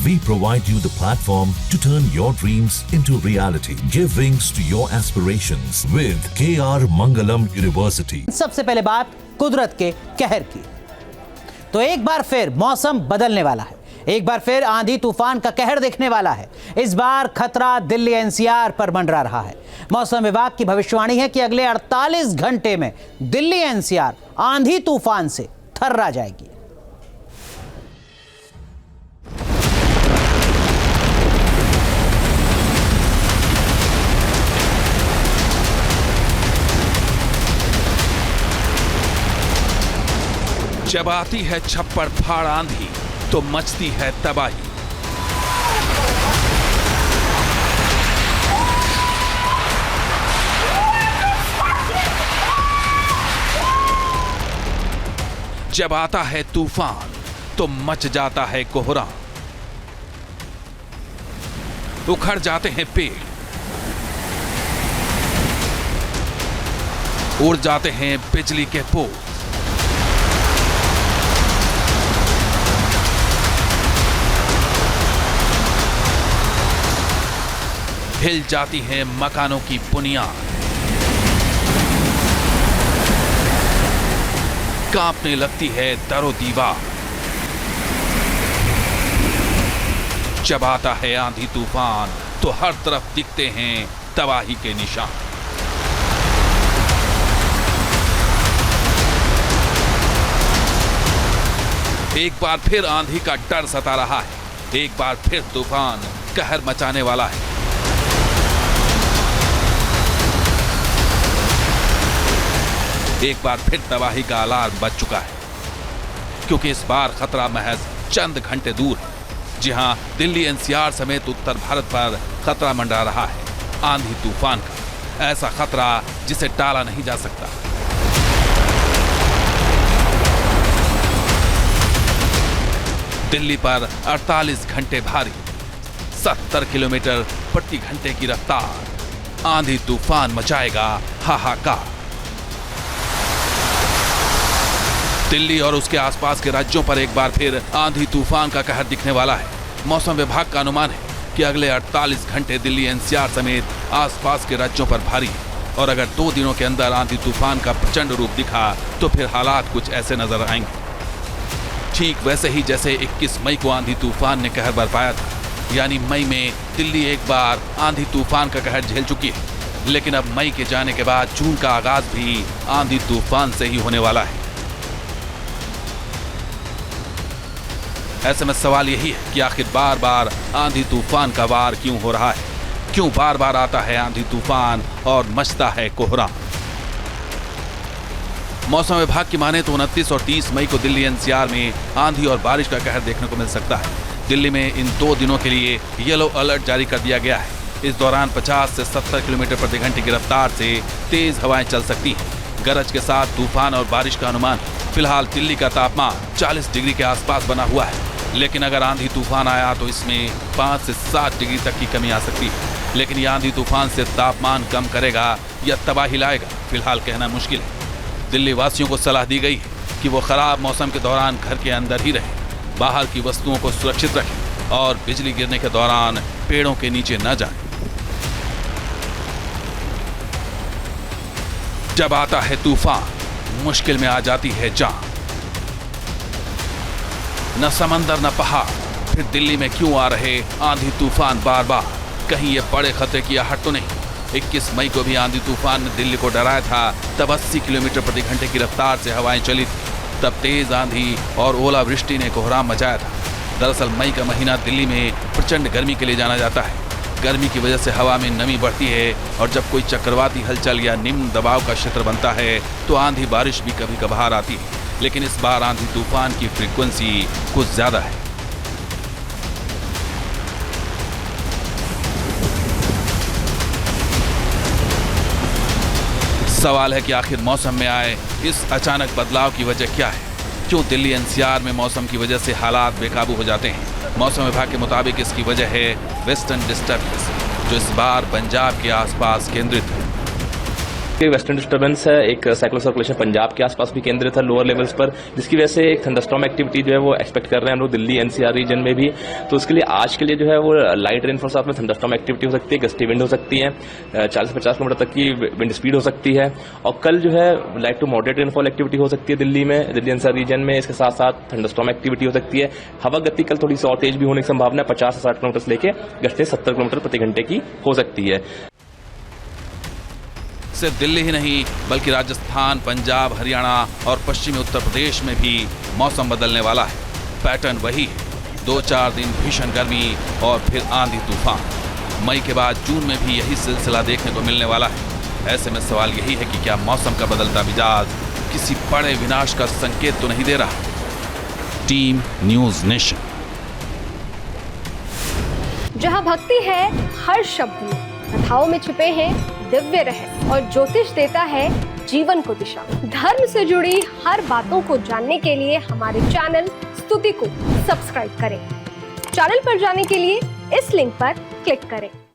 We provide you the platform to turn your dreams into reality. Give wings to your aspirations with KR Mangalam University. सबसे पहले बात कुदरत के कहर की। तो एक बार फिर मौसम बदलने वाला है, एक बार फिर आंधी तूफान का कहर दिखने वाला है। इस बार खतरा दिल्ली एनसीआर पर मंडरा रहा है। मौसम विभाग की भविष्यवाणी है कि अगले 48 घंटे में दिल्ली एनसीआर आंधी तूफान से थर्रा जाएगी। जब आती है छप्पड़ फाड़ आंधी तो मचती है तबाही। जब आता है तूफान तो मच जाता है कोहराम। उखड़ जाते हैं पेड़, उड़ जाते हैं बिजली के पोल, हिल जाती है मकानों की बुनियाद, कांपने लगती है दरो दीवार। जब आता है आंधी तूफान तो हर तरफ दिखते हैं तबाही के निशान। एक बार फिर आंधी का डर सता रहा है, एक बार फिर तूफान कहर मचाने वाला है। एक बार फिर तबाही का अलार्म बज चुका है, क्योंकि इस बार खतरा महज चंद घंटे दूर है। जी हां, दिल्ली एनसीआर समेत उत्तर भारत पर खतरा मंडरा रहा है आंधी तूफान का, ऐसा खतरा जिसे टाला नहीं जा सकता। दिल्ली पर 48 घंटे भारी 70 किलोमीटर प्रति घंटे की रफ्तार आंधी तूफान मचाएगा हाहाकार। दिल्ली और उसके आसपास के राज्यों पर एक बार फिर आंधी तूफान का कहर दिखने वाला है। मौसम विभाग का अनुमान है कि अगले 48 घंटे दिल्ली एनसीआर समेत आसपास के राज्यों पर भारी है, और अगर 2 दिनों के अंदर आंधी तूफान का प्रचंड रूप दिखा तो फिर हालात कुछ ऐसे नजर आएंगे, ठीक वैसे ही जैसे 21 मई को आंधी तूफान ने कहर बरपाया था। यानी मई में दिल्ली एक बार आंधी तूफान का कहर झेल चुकी है, लेकिन अब मई के जाने के बाद जून का आगाज भी आंधी तूफान से ही होने वाला है। ऐसे में सवाल यही है कि आखिर बार बार आंधी तूफान का वार क्यों हो रहा है, क्यों बार बार आता है आंधी तूफान और मचता है कोहराम। मौसम विभाग की माने तो 29 और 30 मई को दिल्ली एनसीआर में आंधी और बारिश का कहर देखने को मिल सकता है। दिल्ली में इन 2 दिनों के लिए येलो अलर्ट जारी कर दिया गया है। इस दौरान 50 से 70 किलोमीटर प्रति घंटे की रफ्तार से तेज हवाएं चल सकती हैं। गरज के साथ तूफान और बारिश का अनुमान। फिलहाल दिल्ली का तापमान 40 डिग्री के आसपास बना हुआ है, लेकिन अगर आंधी तूफान आया तो इसमें 5 से 7 डिग्री तक की कमी आ सकती है। लेकिन यह आंधी तूफान से तापमान कम करेगा या तबाही लाएगा, फिलहाल कहना मुश्किल है। दिल्ली वासियों को सलाह दी गई है कि वो खराब मौसम के दौरान घर के अंदर ही रहें, बाहर की वस्तुओं को सुरक्षित रखें और बिजली गिरने के दौरान पेड़ों के नीचे न जाएं। जब आता है तूफान मुश्किल में आ जाती है जान। न समंदर न पहाड़, फिर दिल्ली में क्यों आ रहे आंधी तूफान बार बार? कहीं ये बड़े खतरे की आहट तो नहीं? 21 मई को भी आंधी तूफान ने दिल्ली को डराया था। तब 80 किलोमीटर प्रति घंटे की रफ्तार से हवाएं चली थी। तब तेज आंधी और ओलावृष्टि ने कोहराम मचाया था। दरअसल मई का महीना दिल्ली में प्रचंड गर्मी के लिए जाना जाता है। गर्मी की वजह से हवा में नमी बढ़ती है, और जब कोई चक्रवाती हलचल या निम्न दबाव का क्षेत्र बनता है तो आंधी बारिश भी कभी कभार आती है। लेकिन इस बार आंधी तूफान की फ्रीक्वेंसी कुछ ज्यादा है। सवाल है कि आखिर मौसम में आए इस अचानक बदलाव की वजह क्या है? क्यों दिल्ली एनसीआर में मौसम की वजह से हालात बेकाबू हो जाते हैं? मौसम विभाग के मुताबिक इसकी वजह है वेस्टर्न डिस्टर्बेंस, जो इस बार पंजाब के आसपास केंद्रित है। वेस्टर्न डिस्टर्बेंस है, एक साइक्लोनिक सर्कुलेशन पंजाब के आसपास भी केंद्रित है लोअर लेवल्स पर, जिसकी वजह से एक थंडरस्टॉर्म एक्टिविटी जो है वो एक्सपेक्ट कर रहे हैं हम लोग दिल्ली एनसीआर रीजन में भी। तो उसके लिए आज के लिए जो है वो लाइट रेनफॉल साथ में थंडरस्टॉर्म एक्टिविटी हो सकती है, गस्टी विंड हो सकती है, 40-50 किलोमीटर तक की विंड स्पीड हो सकती है। और कल जो है light to moderate rainfall activity हो सकती है दिल्ली एनसीआर रीजन में। इसके साथ साथ थंडरस्टॉर्म एक्टिविटी हो सकती है। हवा गति कल थोड़ी सी और तेज भी होने की संभावना है, 50 से 60 किलोमीटर से लेकर गस्तें 70 किलोमीटर प्रति घंटे की हो सकती है। सिर्फ दिल्ली ही नहीं बल्कि राजस्थान, पंजाब, हरियाणा और पश्चिमी उत्तर प्रदेश में भी मौसम बदलने वाला है। पैटर्न वही है, 2-4 दिन भीषण गर्मी और फिर आंधी तूफान। मई के बाद जून में भी यही सिलसिला देखने को मिलने वाला है। ऐसे में सवाल यही है कि क्या मौसम का बदलता मिजाज किसी बड़े विनाश का संकेत तो नहीं दे रहा। Team news nation. जहां भक्ति है हर शब्द में, कथाओं में छुपे हैं दिव्य रहस्य और ज्योतिष देता है जीवन को दिशा। धर्म से जुड़ी हर बातों को जानने के लिए हमारे चैनल स्तुति को सब्सक्राइब करें। चैनल पर जाने के लिए इस लिंक पर क्लिक करें।